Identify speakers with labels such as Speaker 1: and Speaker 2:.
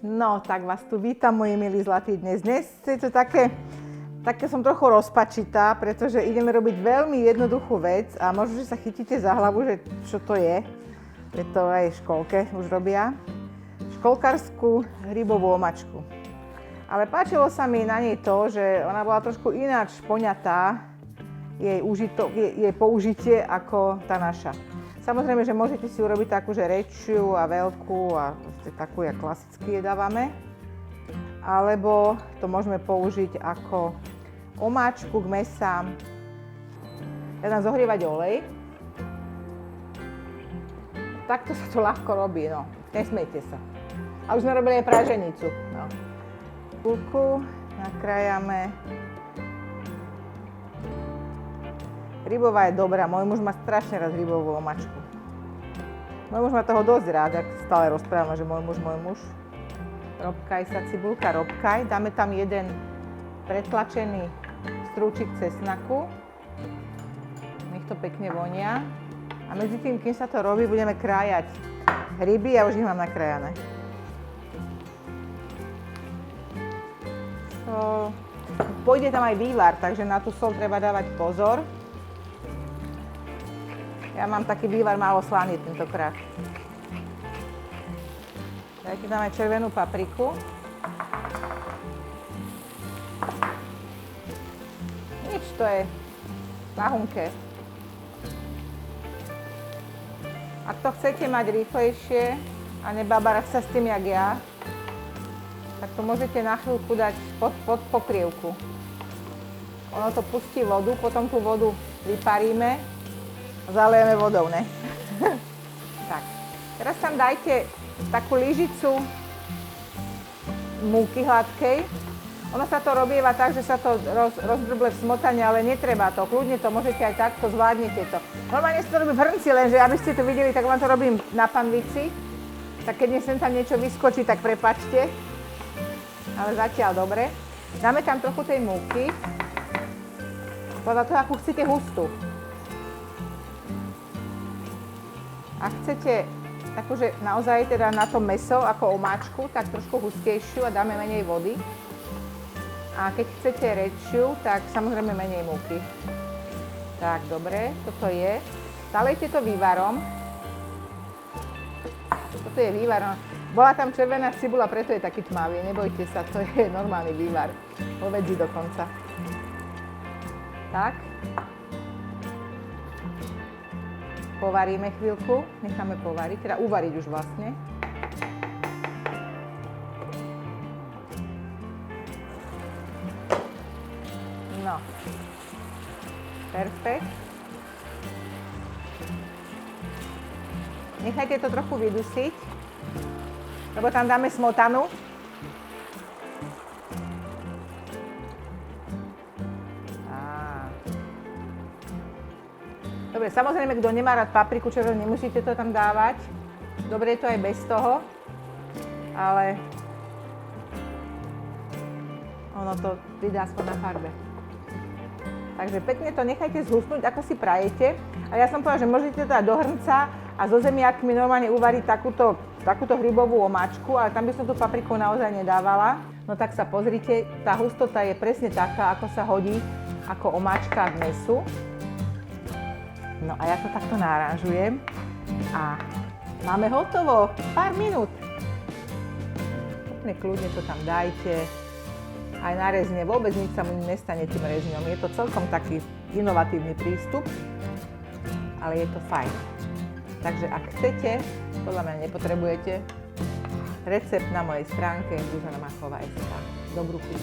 Speaker 1: No, tak vás tu vítam, moji milí zlatí dnes. Dnes je to také som trochu rozpačitá, pretože ideme robiť veľmi jednoduchú vec a možno, že sa chytíte za hlavu, že čo to je. Je to aj v školke už robia. Školkarskú hrybovú omačku. Ale páčilo sa mi na nej to, že ona bola trošku ináč poňatá, jej použitie ako tá naša. Samozrejme, že môžete si urobiť takú, že rečšiu a veľkú a takú, jak klasicky je dávame. Alebo to môžeme použiť ako omáčku k mäsám. Ja dám zohrievať olej. Takto sa to ľahko robí, no. Nesmejte sa. A už sme robili aj praženicu. No. Kulku nakrájame. Rybová je dobrá, môj muž má strašne rád rybovú omačku. Môj muž má toho dosť rád, ak stále rozprávam, že môj muž. Robkaj sa, cibulka, robkaj. Dáme tam jeden pretlačený strúčik cesnaku. Nech to pekne vonia. A medzi tým, kým sa to robí, budeme krájať hryby. Ja už ich mám nakrájané. Pôjde tam aj vývar, takže na tú sol treba dávať pozor. Ja mám taký vývar málo slaný tentokrát. Dajte tam aj červenú papriku. Nič, to je na hunke. Ak to chcete mať rýchlejšie a nebabarať sa s tým, jak ja, tak to môžete na chvíľku dať pod pokrievku. Ono to pustí vodu, potom tú vodu vyparíme a zalejeme vodou, ne? Tak, teraz tam dajte takú lyžicu múky hladkej. Ono sa to robieva tak, že sa to rozdrble v smotane, ale netreba to. Kľudne to môžete aj takto, zvládnete to. Normálne sa to robí v hrnci, lenže aby ste to videli, tak vám to robím na panvici. Tak keď sem tam niečo vyskočí, tak prepáčte. Ale zatiaľ dobre. Dáme tam trochu tej múky. Podľa toho, akú chcete hustú. Ak chcete akože naozaj teda na to mäso ako omáčku, tak trošku hustejšiu a dáme menej vody. A keď chcete rečšiu, tak samozrejme menej múky. Tak, dobre, toto je. Zalejte to vývarom. Toto je vývar. Bola tam červená cibula, preto je taký tmavý. Nebojte sa, to je normálny vývar. Povedzi dokonca. Tak. Povaríme chvíľku, necháme povariť, teda uvariť už vlastne. No. Perfekt. Nechajte to trochu vydusiť, lebo tam dáme smotanu. Dobre, samozrejme, kto nemá rád papriku červenú, nemusíte to tam dávať. Dobre je to aj bez toho, ale ono to pridá aspoň na farbe. Takže pekne to nechajte zhusnúť, ako si prajete. A ja som povedala, že môžete to dať do hrnca a so zemiakmi normálne uvariť takúto hrybovú omáčku, ale tam by som tú papriku naozaj nedávala. No tak sa pozrite, tá hustota je presne taká, ako sa hodí ako omáčka k mäsu. No a ja to takto naranžujem a máme hotovo, pár minút. Úplne kľudne to tam dajte, aj na rezne, vôbec nič sa mu nestane tým rezňom. Je to celkom taký inovatívny prístup, ale je to fajn. Takže ak chcete, podľa mňa nepotrebujete, recept na mojej stránke Zuzana Machová.sk. Dobrú chuť.